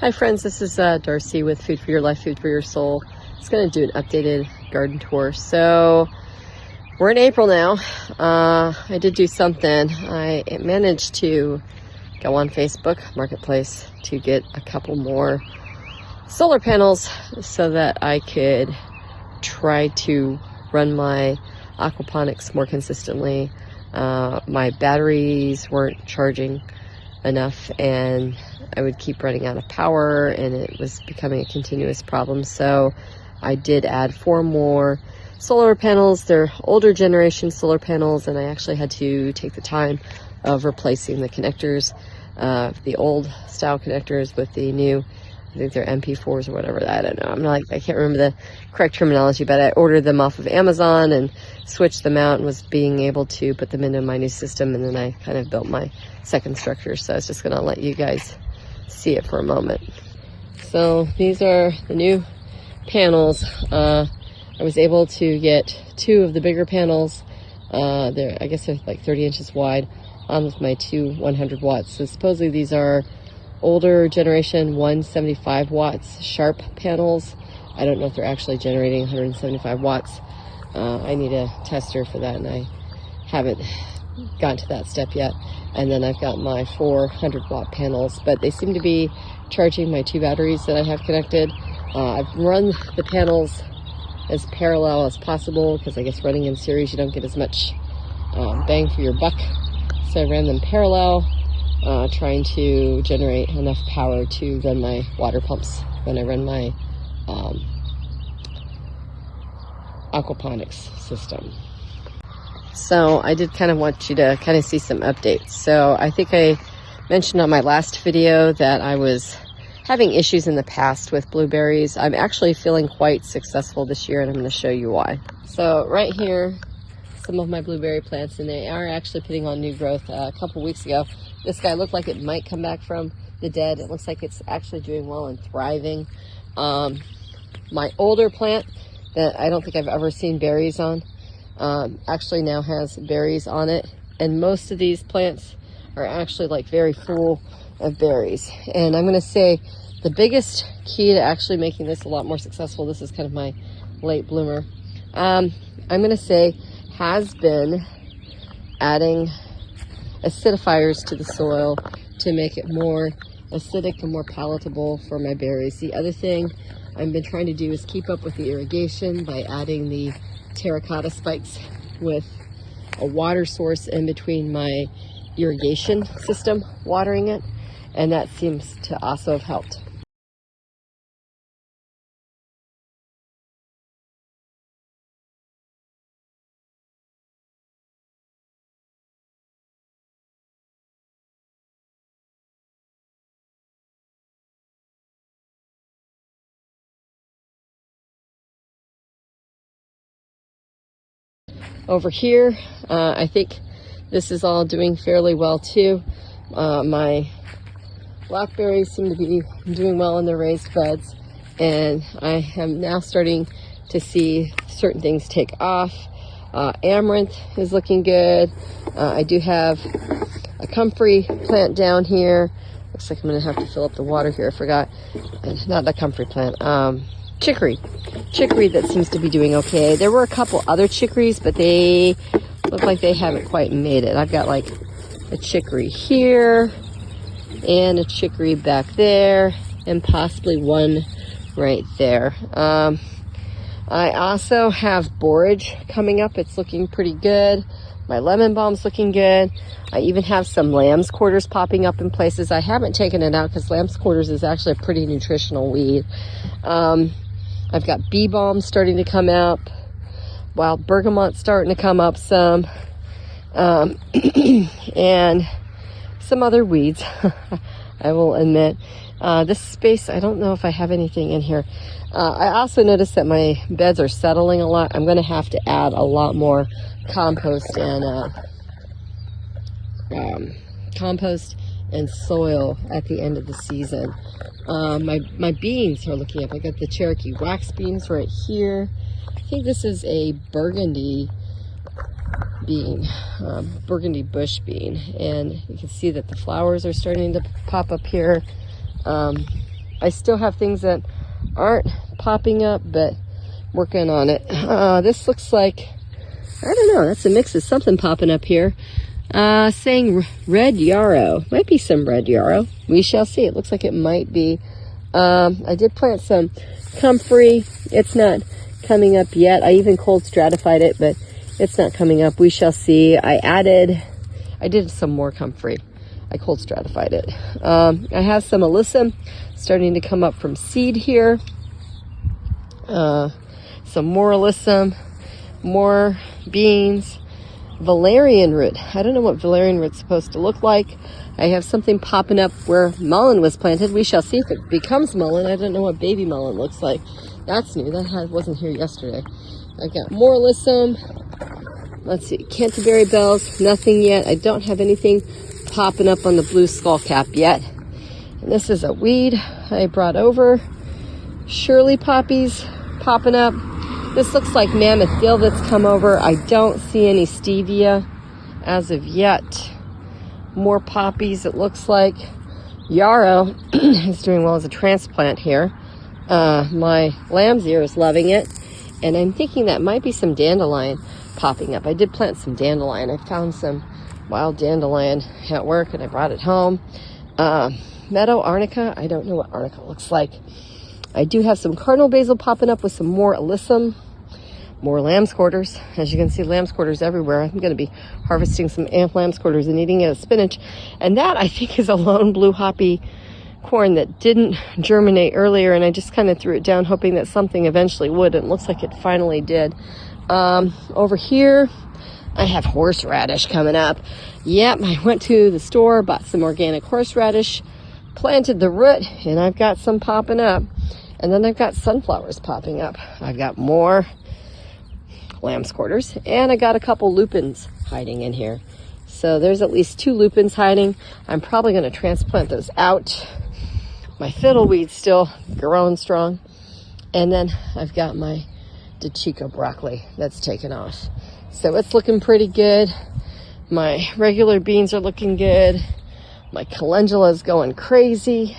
Hi friends, this is Darcy with Food for Your Life, Food for Your Soul. Just going to do an updated garden tour. So we're in April now. I did do something. I managed to go on Facebook Marketplace to get a couple more solar panels so that I could try to run my aquaponics more consistently. My batteries weren't charging enough and I would keep running out of power and it was becoming a continuous problem. So I did add 4 more solar panels. They're older generation solar panels, and I actually had to take the time of replacing the connectors, the old style connectors with the new, I think they're MP4s or whatever. I don't know. I can't remember the correct terminology, but I ordered them off of Amazon and switched them out and was being able to put them into my new system. And then I kind of built my second structure. So I was just going to let you guys see it for a moment. So these are the new panels. I was able to get 2 of the bigger panels. I guess they're like 30 inches wide on with my 2 100 watts. So supposedly these are older generation 175 watts sharp panels. I don't know if they're actually generating 175 watts. I need a tester for that and I haven't gotten to that step yet. And then I've got my 400 watt panels, but they seem to be charging my 2 batteries that I have connected. I've run the panels as parallel as possible because I guess running in series you don't get as much bang for your buck. So I ran them parallel, trying to generate enough power to run my water pumps when I run my aquaponics system. So I did kind of want you to kind of see some updates. So I think I mentioned on my last video that I was having issues in the past with blueberries. I'm actually feeling quite successful this year and I'm going to show you why. So right here, some of my blueberry plants, and they are actually putting on new growth. A couple weeks ago, this guy looked like it might come back from the dead. It looks like it's actually doing well and thriving. My older plant that I don't think I've ever seen berries on actually now has berries on it, and most of these plants are actually like very full of berries. And I'm going to say the biggest key to actually making this a lot more successful, this is kind of my late bloomer, I'm going to say has been adding acidifiers to the soil to make it more acidic and more palatable for my berries. The other thing I've been trying to do is keep up with the irrigation by adding the terracotta spikes with a water source in between my irrigation system watering it, and that seems to also have helped. Over here, I think this is all doing fairly well too. My blackberries seem to be doing well in their raised beds, and I am now starting to see certain things take off. Amaranth is looking good. I do have a comfrey plant down here. Looks like I'm going to have to fill up the water here. I forgot. Not the comfrey plant. Chicory that seems to be doing okay. There were a couple other chicories, but they look like they haven't quite made it. I've got like a chicory here and a chicory back there and possibly one right there. I also have borage coming up. It's looking pretty good. My lemon balm's looking good. I even have some lamb's quarters popping up in places. I haven't taken it out because lamb's quarters is actually a pretty nutritional weed. I've got bee balm starting to come up. Wild bergamot starting to come up some. And some other weeds, I will admit. This space, I don't know if I have anything in here. I also noticed that my beds are settling a lot. I'm going to have to add a lot more compost and soil at the end of the season. My beans are looking up. I got the Cherokee wax beans right here. I think this is a burgundy bean, burgundy bush bean, and you can see that the flowers are starting to pop up here. I still have things that aren't popping up, but working on it. This looks like, I don't know, that's a mix of something popping up here. Saying red yarrow. Might be some red yarrow. We shall see. It looks like it might be. I did plant some comfrey. It's not coming up yet. I even cold stratified it, but it's not coming up. We shall see. I did some more comfrey. I cold stratified it. I have some alyssum starting to come up from seed here. Some more alyssum, more beans, valerian root. I don't know what valerian root's supposed to look like. I have something popping up where mullein was planted. We shall see if it becomes mullein. I don't know what baby mullein looks like. That's new. That wasn't here yesterday. I got more alyssum. Let's see, Canterbury bells, nothing yet. I don't have anything popping up on the blue skullcap yet. And this is a weed I brought over. Shirley poppies popping up. This looks like mammoth dill that's come over. I don't see any stevia as of yet. More poppies, it looks like. Yarrow is doing well as a transplant here. My lamb's ear is loving it. And I'm thinking that might be some dandelion popping up. I did plant some dandelion. I found some wild dandelion at work and I brought it home. Meadow arnica, I don't know what arnica looks like. I do have some cardinal basil popping up with some more alyssum, more lamb's quarters. As you can see, lamb's quarters everywhere. I'm going to be harvesting some lamb's quarters and eating it as spinach. And that, I think, is a lone blue hoppy corn that didn't germinate earlier, and I just kind of threw it down hoping that something eventually would, and it looks like it finally did. Over here, I have horseradish coming up. Yep, I went to the store, bought some organic horseradish, planted the root, and I've got some popping up. And then I've got sunflowers popping up. I've got more lamb's quarters, and I got a couple lupins hiding in here. So there's at least 2 lupins hiding. I'm probably going to transplant those out. My fiddleweed's still growing strong. And then I've got my DeChico broccoli that's taken off. So it's looking pretty good. My regular beans are looking good. My calendula's going crazy.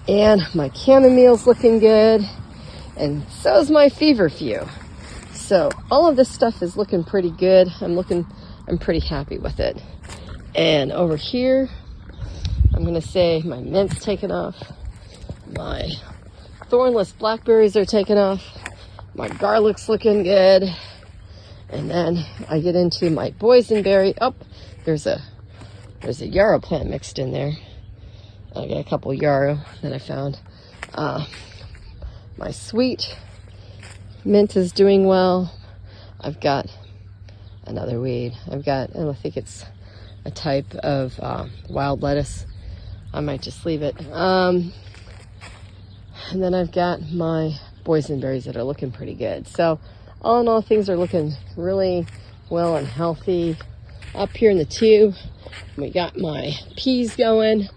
And my chamomile's looking good. And so's my feverfew. So all of this stuff is looking pretty good. I'm pretty happy with it. And over here, I'm gonna say my mint's taken off. My thornless blackberries are taken off. My garlic's looking good. And then I get into my boysenberry. Oh, there's a yarrow plant mixed in there. I got a couple yarrow that I found. My sweet mint is doing well. I've got another weed. I think it's a type of wild lettuce. I might just leave it. And then I've got my boysenberries that are looking pretty good. So all in all, things are looking really well and healthy. Up here in the tube, we got my peas going.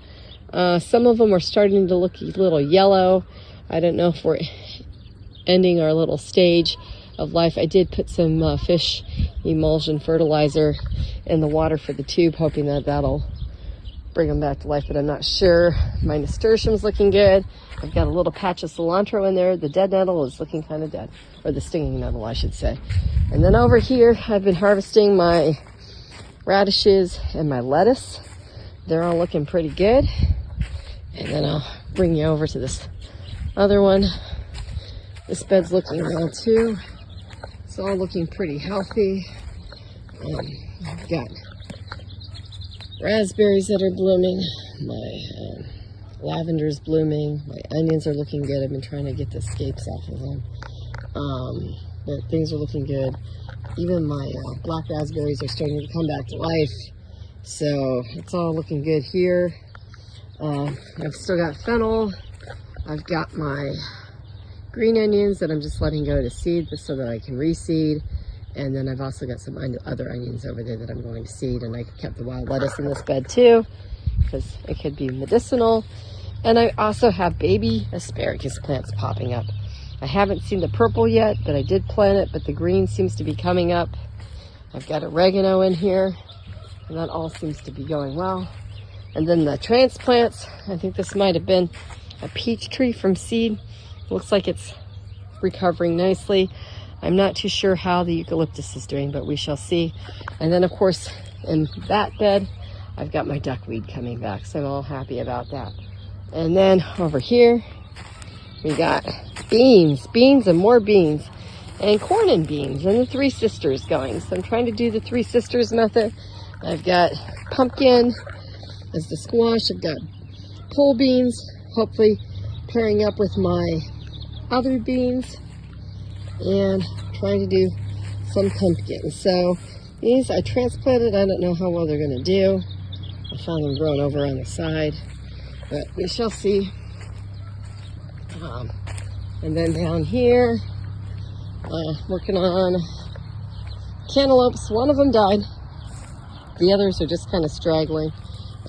Some of them are starting to look a little yellow. I don't know if we're ending our little stage of life. I did put some fish emulsion fertilizer in the water for the tube, hoping that that'll bring them back to life, but I'm not sure. My nasturtium's looking good. I've got a little patch of cilantro in there. The dead nettle is looking kind of dead, or the stinging nettle, I should say. And then over here, I've been harvesting my radishes and my lettuce. They're all looking pretty good. And then I'll bring you over to this other one. This bed's looking well too. It's all looking pretty healthy. I've got raspberries that are blooming. My lavender's blooming. My onions are looking good. I've been trying to get the scapes off of them. But things are looking good. Even my black raspberries are starting to come back to life. So it's all looking good here. I've still got fennel. I've got my green onions that I'm just letting go to seed so that I can reseed. And then I've also got some other onions over there that I'm going to seed. And I kept the wild lettuce in this bed too, because it could be medicinal. And I also have baby asparagus plants popping up. I haven't seen the purple yet, but I did plant it, but the green seems to be coming up. I've got oregano in here, and that all seems to be going well. And then the transplants, I think this might have been a peach tree from seed. Looks like it's recovering nicely. I'm not too sure how the eucalyptus is doing, but we shall see. And then of course, in that bed, I've got my duckweed coming back, so I'm all happy about that. And then over here, we got beans and more beans, and corn and beans, and the Three Sisters going. So I'm trying to do the Three Sisters method. I've got pumpkin as the squash. I've got pole beans, hopefully pairing up with my other beans, and trying to do some pumpkin. So these I transplanted. I don't know how well they're going to do. I found them growing over on the side, but we shall see. And then down here, working on cantaloupes. One of them died. The others are just kind of straggling.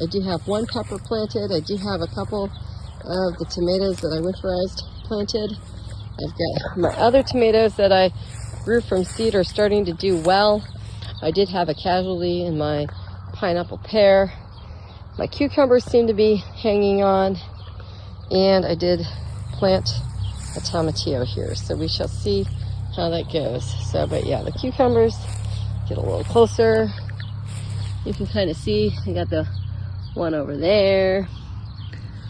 I do have one pepper planted. I do have a couple of the tomatoes that I winterized planted. I've got my other tomatoes that I grew from seed are starting to do well. I did have a casualty in my pineapple pear. My cucumbers seem to be hanging on, and I did plant a tomatillo here, so we shall see how that goes. So, but yeah, the cucumbers, get a little closer. You can kind of see, I got the one over there.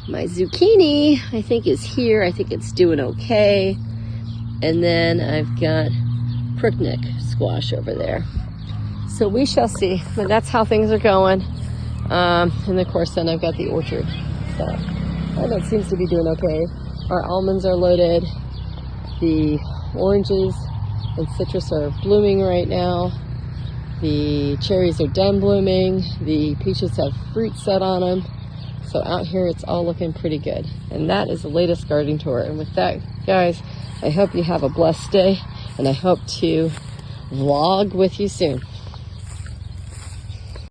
My zucchini, I think, is here. I think it's doing okay. And then I've got pricknick squash over there. So we shall see, but that's how things are going. And of course, then I've got the orchard stuff. And that seems to be doing okay. Our almonds are loaded. The oranges and citrus are blooming right now. The cherries are done blooming. The peaches have fruit set on them. So out here, it's all looking pretty good. And that is the latest gardening tour. And with that, guys, I hope you have a blessed day, and I hope to vlog with you soon.